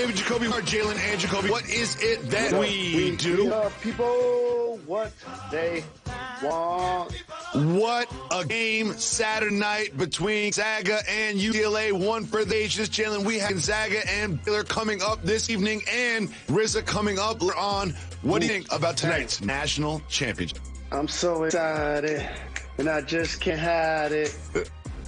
David Jacoby, or Jalen and Jacoby. What is it that we do? People what they want. What a game Saturday night between Gonzaga and UCLA. One for the ages. Jalen, we have Gonzaga and Baylor coming up this evening, and RZA coming up later on. What do you think about tonight's national championship? I'm so excited, and I just can't hide it.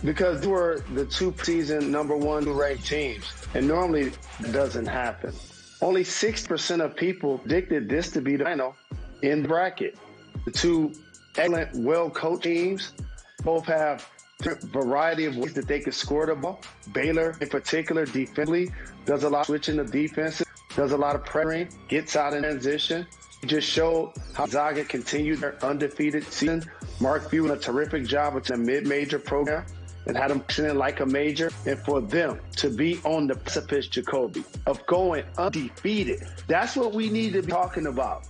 Because they were the two-season number one ranked teams, and normally it doesn't happen. Only 6% of people predicted this to be the final in the bracket. The two excellent, well-coached teams both have a variety of ways that they can score the ball. Baylor, in particular, defensively, does a lot of switching the defenses, does a lot of pressuring, gets out in transition. It just showed how Gonzaga continued their undefeated season. Mark Few did a terrific job with a mid-major program and had them pushing like a major, and for them to be on the precipice, Jacoby, of going undefeated. That's what we need to be talking about.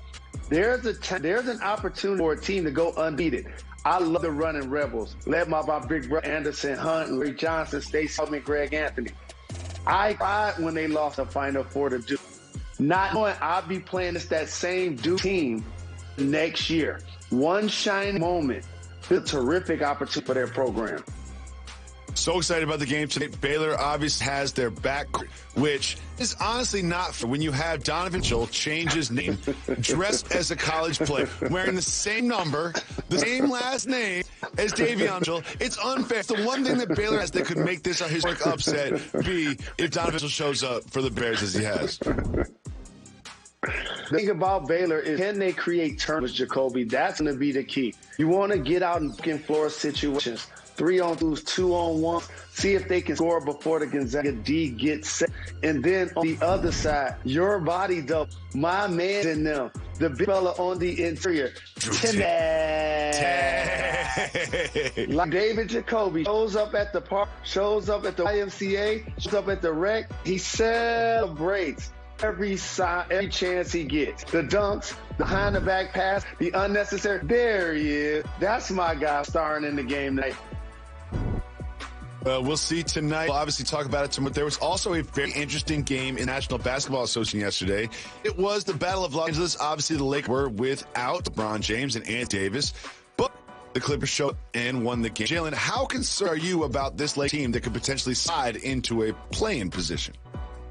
There's an opportunity for a team to go undefeated. I love the running Rebels, led by my big brother Anderson Hunt and Ray Johnson, Stacey Feldman, Greg Anthony. I cried when they lost the Final Four to Duke, not knowing I'll be playing against that same Duke team next year. One shining moment, a terrific opportunity for their program. So excited about the game tonight. Baylor obviously has their back, which is honestly not fair when you have Donovan Mitchell change his name, dressed as a college player, wearing the same number, the same last name as Davion Mitchell. It's unfair. It's the one thing that Baylor has that could make this a historic upset be if Donovan Mitchell shows up for the Bears as he has. The thing about Baylor is, can they create turnovers, Jacoby? That's going to be the key. You want to get out in floor situations. 3-on-2s, 2-on-1, see if they can score before the Gonzaga D gets set. And then on the other side, your body double, my man in them, the big fella on the interior, Timmy. Like David Jacoby shows up at the park, shows up at the YMCA, shows up at the rec, he celebrates every chance he gets. The dunks, the behind the back pass, the unnecessary. There he is. That's my guy starring in the game tonight. We'll see tonight. We'll obviously talk about it tomorrow. There was also a very interesting game in National Basketball Association yesterday. It was the Battle of Los Angeles. Obviously, the Lakers were without LeBron James and Anthony Davis, but the Clippers showed up and won the game. Jalen, how concerned are you about this Lakers team that could potentially slide into a play-in position?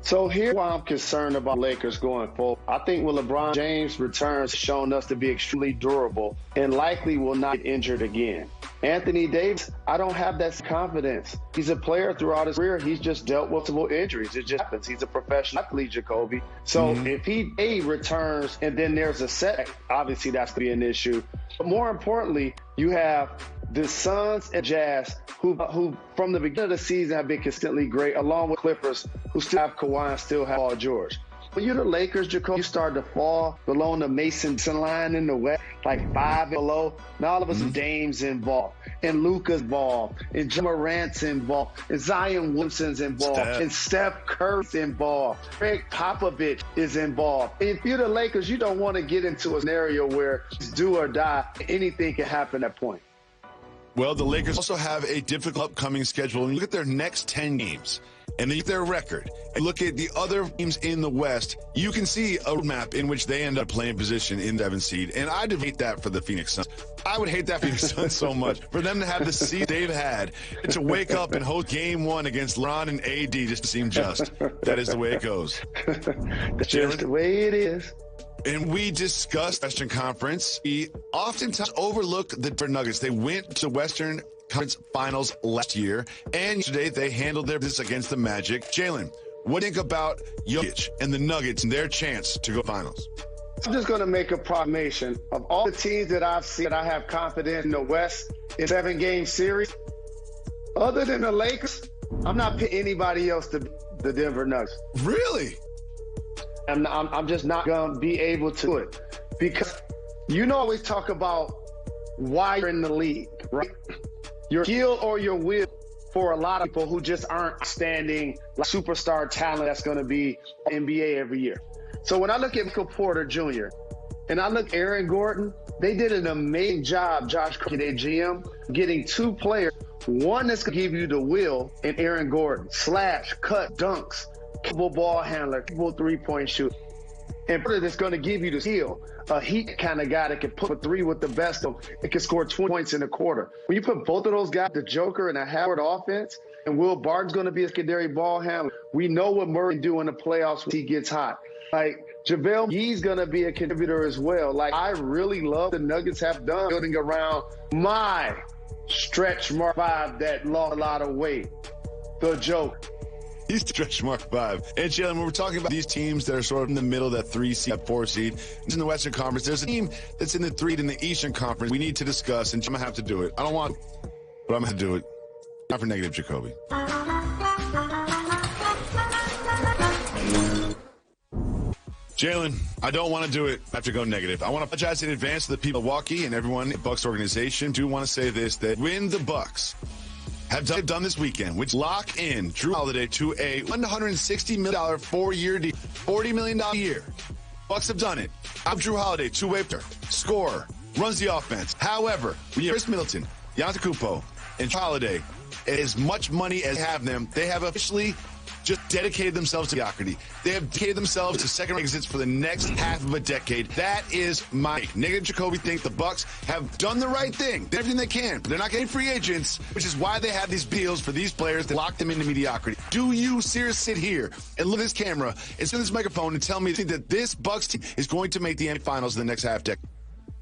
So here's why I'm concerned about Lakers going forward. I think when LeBron James returns, shown us to be extremely durable and likely will not get injured again. Anthony Davis, I don't have that confidence. He's a player throughout his career. He's just dealt with multiple injuries. It just happens. He's a professional athlete, Jacoby. So if he returns and then there's a setback, obviously that's going to be an issue. But more importantly, you have the Suns and Jazz, who from the beginning of the season have been consistently great, along with Clippers, who still have Kawhi and still have Paul George. When you're the Lakers, Jacoby, you start to fall below the Mason line in the West, like 5 and below. Now all of a sudden Dame's involved, and Luka's involved, and Ja Morant's involved, and Zion Wilson's involved, and Steph Curry's involved. Greg Popovich is involved. If you're the Lakers, you don't want to get into a scenario where it's do or die. Anything can happen at that point. Well, the Lakers also have a difficult upcoming schedule. And look at their next 10 games and then their record and look at the other teams in the West. You can see a roadmap in which they end up playing position in the 7th seed. And I'd hate that for the Phoenix Suns. I would hate that for Phoenix Suns so much. For them to have the seed they've had and to wake up and host game 1 against LeBron and AD just seems just. That is the way it goes. That's just the way it is. And we discussed Western Conference. We oftentimes overlook the Denver Nuggets. They went to Western Conference Finals last year, and yesterday they handled their business against the Magic. Jalen, what do you think about Jokic and the Nuggets and their chance to go finals? I'm just going to make a proclamation. Of all the teams that I've seen that I have confidence in the West in 7-game series, other than the Lakers, I'm not picking anybody else to the Denver Nuggets. Really? I'm just not going to be able to do it. Because you always talk about why you're in the league, right? Your skill or your will for a lot of people who just aren't standing like superstar talent that's going to be NBA every year. So when I look at Michael Porter Jr. and I look at Aaron Gordon, they did an amazing job, Josh Kroenke, their GM, getting 2 players. One that's going to give you the will in Aaron Gordon, slash, cut, dunks, capable ball handler, capable three-point shooter. And that's going to give you the steal. A Heat kind of guy that can put a three with the best of them. It can score 20 points in a quarter. When you put both of those guys, the Joker and a Howard offense, and Will Barton's going to be a secondary ball handler, we know what Murray can do in the playoffs when he gets hot. Like, JaVale McGee's going to be a contributor as well. Like, I really love the Nuggets have done building around my stretch mark 5 that lost a lot of weight, the Joker. He's stretch mark 5. And Jalen, when we're talking about these teams that are sort of in the middle, that 3 seed, that 4 seed, in the Western Conference, there's a team that's in the 3 in the Eastern Conference we need to discuss, and I'm going to have to do it. I don't want to, but I'm going to do it. Not for negative Jacoby. Jalen, I don't want to do it. I have to go negative. I want to apologize in advance to the people of Milwaukee and everyone in the Bucks organization. Do want to say this, that when the Bucks have done this weekend, which lock in Drew Holiday to a $160 million 4-year deal, $40 million a year. Bucks have done it. I'm Drew Holiday, two-way player, scorer, runs the offense. However, when you have Chris Middleton, Giannis Antetokounmpo, and Drew Holiday, as much money as they have them, they have officially just dedicated themselves to mediocrity. They have dedicated themselves to second exits for the next half of a decade. That is my negative Jacoby think the Bucks have done the right thing. They're everything they can. They're not getting free agents, which is why they have these deals for these players that lock them into mediocrity. Do you seriously sit here and look at this camera and sit on this microphone and tell me that this Bucks team is going to make the NBA Finals in the next half decade?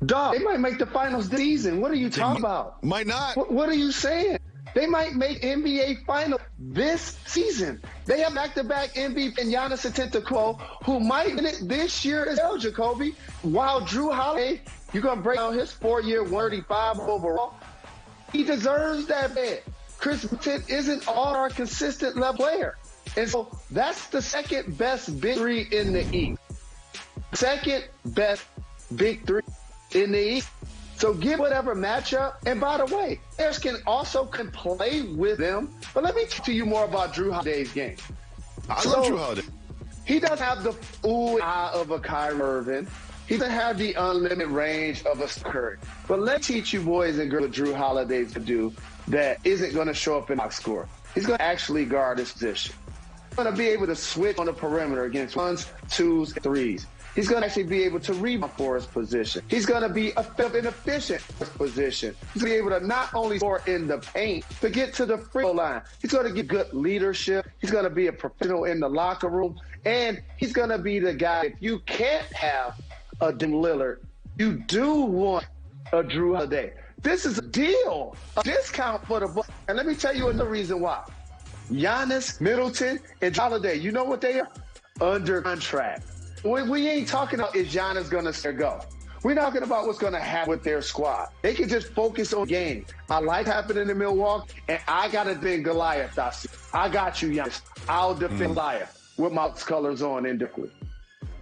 Dog, they might make the finals this season. What are you talking about? Might not. What are you saying? They might make NBA Finals this season. They have back-to-back MVP and Giannis Antetokounmpo, who might win it this year as well, Jacoby. While Drew Holiday, you're going to break down his 4-year 135 overall. He deserves that bet. Chris Middleton isn't our consistent level player. And so that's the second best big 3 in the East. Second best big 3 in the East. So give whatever matchup. And by the way, players can play with them. But let me talk to you more about Drew Holiday's game. I love Drew Holiday. He doesn't have the ooh and ah of a Kyrie Irving. He doesn't have the unlimited range of a Curry. But let's teach you boys and girls what Drew Holiday to do that isn't going to show up in box score. He's going to actually guard his position. He's going to be able to switch on the perimeter against 1s, 2s, and 3s. He's going to actually be able to rebound for his position. He's going to be effective and efficient for his position. He's going to be able to not only score in the paint, but get to the free throw line. He's going to get good leadership. He's going to be a professional in the locker room. And he's going to be the guy, if you can't have a Dame Lillard, you do want a Drew Holiday. This is a deal, a discount for the Bucks. And let me tell you another reason why. Giannis, Middleton, and Drew Holiday, you know what they are? Under contract. We ain't talking about is Giannis going to go. We're talking about what's going to happen with their squad. They can just focus on game. I like happening in Milwaukee, and I got to defend Goliath. I got you, Giannis. I'll defend Goliath with my colors on individually.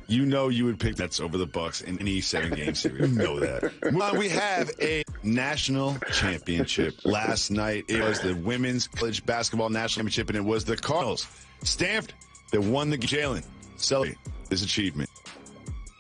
You know you would pick Nets over the Bucks in any 7-game series. You know that. We have a national championship. Last night, it was the Women's College Basketball National Championship, and it was the Cardinals. Stanford that won the Jalen. Celebrate this achievement.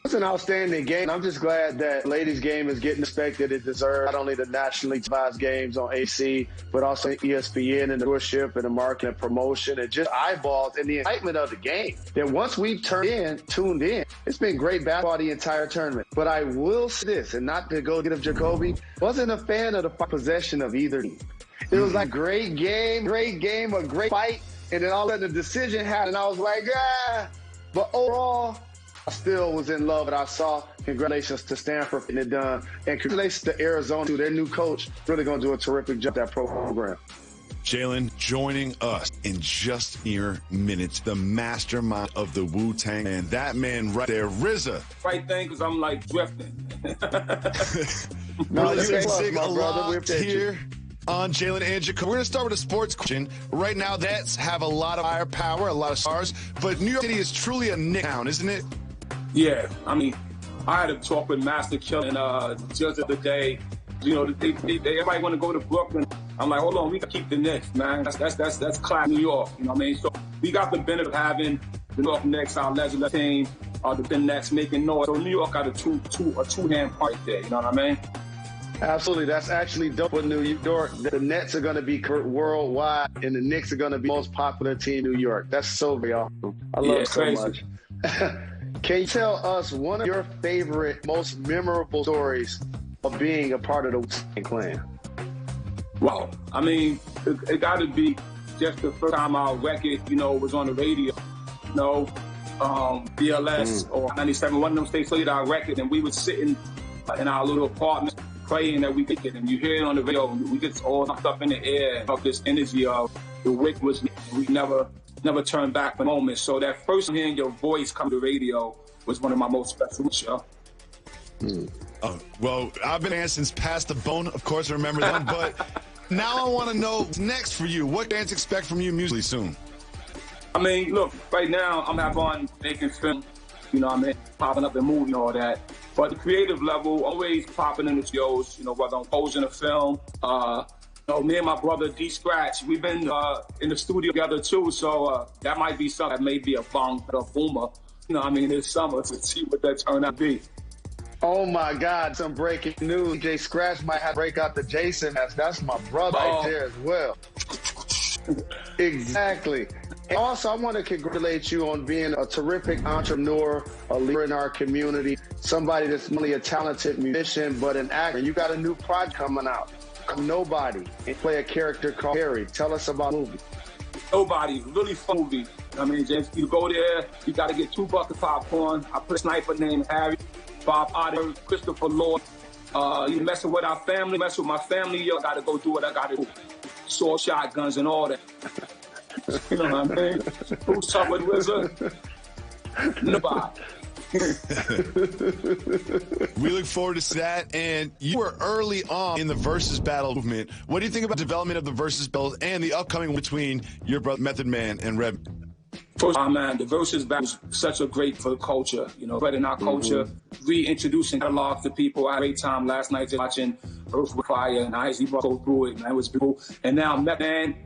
It's an outstanding game. I'm just glad that ladies' game is getting respected. It deserves not only the nationally televised games on AC, but also ESPN and the viewership and the market and promotion and just eyeballs and the excitement of the game. That once we've tuned in, it's been great basketball the entire tournament. But I will say this, and not to go get of Jacoby, wasn't a fan of the possession of either team. It was like great game, a great fight, and then all of the decision happened, and I was like, ah. But overall, I still was in love with what I saw. Congratulations to Stanford for getting it done. And congratulations to Arizona, to their new coach. Really going to do a terrific job at that program. Jalen joining us in just mere minutes, the mastermind of the Wu-Tang. And that man right there, RZA. Right thing, because I'm like drifting. No, you can sing a lot here. You. On Jalen and Jacob. We're going to start with a sports question. Right now, that's have a lot of firepower, a lot of stars, but New York City is truly a Knick town, isn't it? Yeah, I mean, I had a talk with Master Killer just the other day. You know, they everybody want to go to Brooklyn. I'm like, hold on, we got to keep the Knicks, man. That's class New York. You know what I mean? So we got the benefit of having the New York Knicks, our legendary team, the Nets making noise. So New York got a two-hand part there. You know what I mean? Absolutely. That's actually dope with New York. The Nets are going to be covered worldwide, and the Knicks are going to be the most popular team in New York. That's so very awesome. I love it so crazy. much. Can you tell us one of your favorite, most memorable stories of being a part of the Wu-Tang Clan? Wow. I mean, it got to be just the first time our record, was on the radio. BLS or 97, one of them states played our record, and we were sitting in our little apartment praying that we could get it. And you hear it on the radio, we get all knocked up in the air of this energy of the wick was, we never turned back for a moment. So that first hearing your voice come to the radio was one of my most special shows. Well, I've been asked since Past the Bone, of course, I remember them, but now I want to know what's next for you. What fans expect from you musically soon? I mean, look, right now I'm not on making film, popping up in movies and all that. But the creative level, always popping in the shows, whether I'm posing a film. Me and my brother D Scratch, we've been in the studio together too, so that might be something that may be a bong or a boomer, this summer to see what that turn out to be. Oh my God, some breaking news. Jay Scratch might have to break out the Jason mask. That's my brother right there as well. Exactly. And also, I want to congratulate you on being a terrific entrepreneur, a leader in our community, somebody that's not only a talented musician, but an actor. You got a new project coming out, Nobody, and play a character called Harry. Tell us about the movie. Nobody, really fun movie. James, you go there, you got to get 2 buckets of popcorn. I put a sniper named Harry, Bob Otter, Christopher Lord. You messing with our family, messing with my family, I got to go do what I got to do. Sword, shotguns, and all that. You know what I mean? Who's tough with Wizard? Nobody. We look forward to that. And you were early on in the versus battle movement. What do you think about development of the versus battles and the upcoming between your brother Method Man and Red? Man, the versus battle is such a great for the culture, spreading our culture, reintroducing catalogs to people. I had a great time last night just watching Earth with Fire and Icy go through it, man. It was beautiful. And now Method Man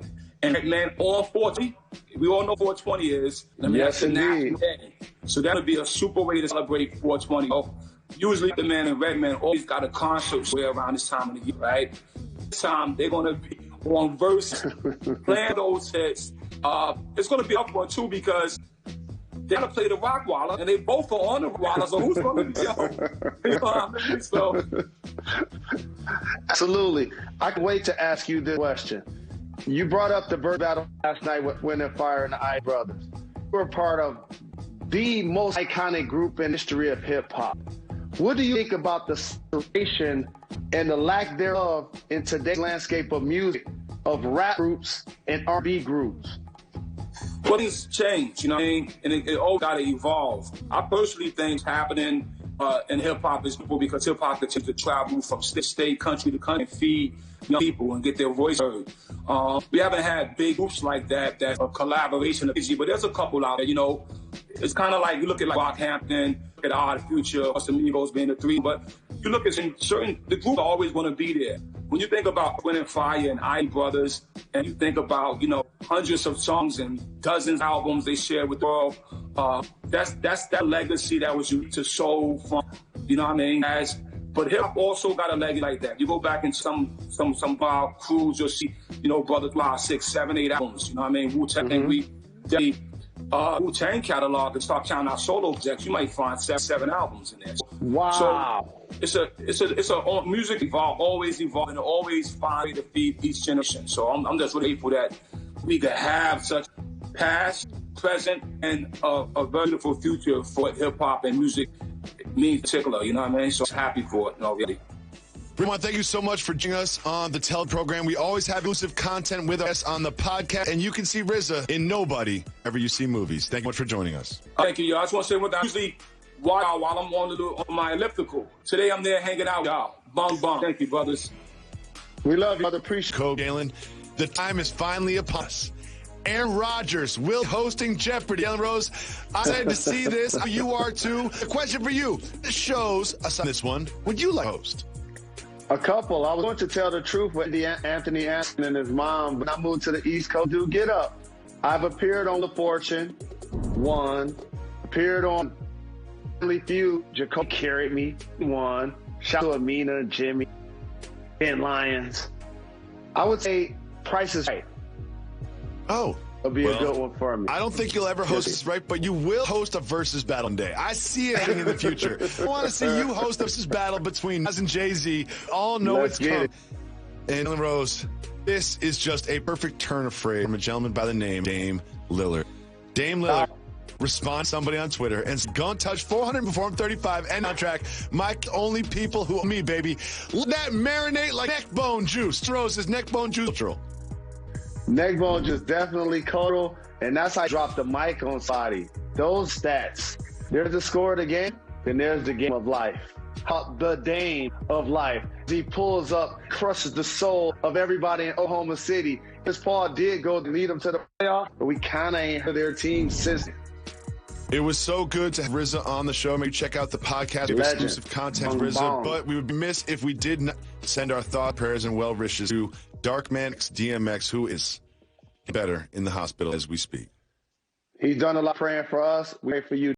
and Red Man on 420. We all know 420 is. Yes, indeed. So that'll be a super way to celebrate 420. Usually the Man and Red Man always got a concert somewhere around this time of the year, right? This time they're going to be on verse, playing those hits. It's going to be up one too because they're going to play the Rock Walla, and they both are on the Walla, so who's going to be up? You know what I mean? So. Absolutely. I can wait to ask you this question. You brought up the bird battle last night with Wind and Fire and the I Brothers. You were part of the most iconic group in the history of hip-hop. What do you think about the separation and the lack thereof in today's landscape of music, of rap groups and R&B groups? Well, things change, and it all got to evolve. I personally think it's happening in hip-hop is people because hip-hop continues to travel from state, country to country and feed people and get their voice heard. We haven't had big groups like that a collaboration of easy, but there's a couple out there, It's kind of like, you look at like Rockhampton, at Odd Future, or some Amigos being the 3, but you look at certain, the groups are always going to be there. When you think about Wind and Fire and I Brothers, and you think about, hundreds of songs and dozens of albums they share with the world, that's that legacy that was unique to soul, funk, but hip hop also got a legacy like that. You go back in some wild crews, you'll see, Brothers Wild 6, 7, 8 albums. Wu-Tang, Wu-Tang catalog and start counting our solo projects, you might find 7 albums in there. Wow. So it's a music always evolving, and always find a way to feed each generation. So I'm just really grateful that we could have such past, present, and a very beautiful future for hip hop and music. Me in particular, So I'm happy for it already. Fremont, thank you so much for joining us on the TEL program. We always have exclusive content with us on the podcast, and you can see RZA in Nobody wherever you see movies. Thank you much for joining us. Thank you, y'all. I just want to say what I usually while I'm on my elliptical. Today I'm there hanging out, y'all. Bong bong. Thank you, brothers. We love you, brother. Appreciate it. Jalen, the time is finally upon us. Aaron Rodgers will be hosting Jeopardy. Jalen Rose, I'm excited to see this. You are too. A question for you. The shows, aside this one, would you like to host? A couple. I was going to tell the truth with Anthony Anderson and his mom, but I moved to the East Coast. Do get up. I've appeared on The Fortune, 1. Appeared on Family Feud. Jacoby carried me, 1. Shout out to Amina, Jimmy. in Lions. I would say Price is Right. Oh. It'll be a good one for me. I don't think you'll ever host this, right? But you will host a versus battle one day. I see it happening in the future. I want to see you host a versus battle between us and Jay-Z. All know it's coming. And Jalen Rose, this is just a perfect turn of phrase from a gentleman by the name Dame Lillard. Dame Lillard responds to somebody on Twitter and says, "Gonna touch 400 before I'm 35 and on track. My only people who owe me, baby. Let that marinate like neck bone juice." Throws his neck bone juice. Neck bone just definitely cultural, and that's how I dropped the mic on Saudi. Those stats. There's the score of the game, and there's the game of life. The Dame of life. He pulls up, crushes the soul of everybody in Oklahoma City. Chris Paul did go to lead them to the playoff, but we kind of ain't heard their team since. It was so good to have RZA on the show. Make sure check out the podcast, exclusive content, RZA. But we would be remiss if we did not send our thought, prayers, and well wishes to Darkman DMX, who is better in the hospital as we speak. He's done a lot praying for us. We pray for you.